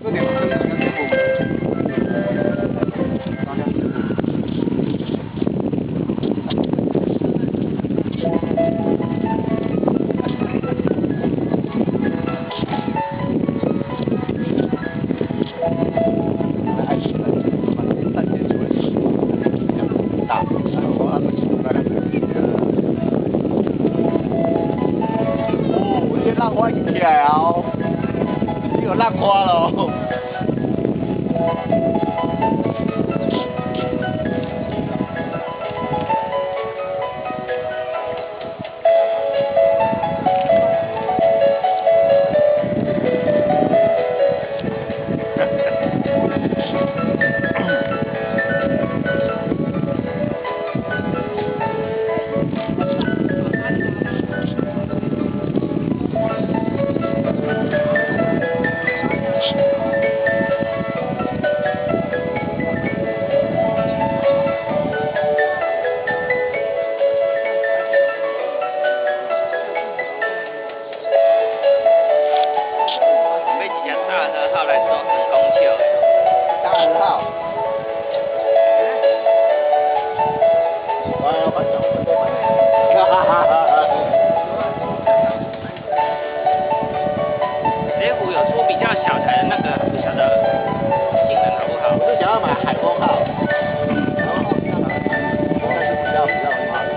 这两个跟天府，哪两天府？爱情的，反正3点就会大，然后他们大概哦，我这浪花起来啊！哦，有浪花了哦。雷虎有出比较小台的那个，不晓得性能好不好？我是想要买海风号，然后但是比较很好的。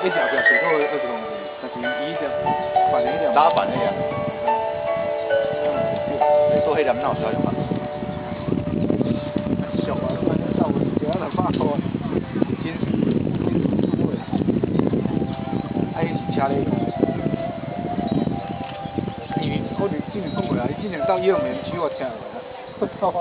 那条条水沟20公斤，但是伊条反正条打反的呀。你做迄条哪有使用啊？小啊，反正到200块，金属部位，啊，伊是车咧用。我今年讲过啊，今年到16年取我车来啊，我操啊！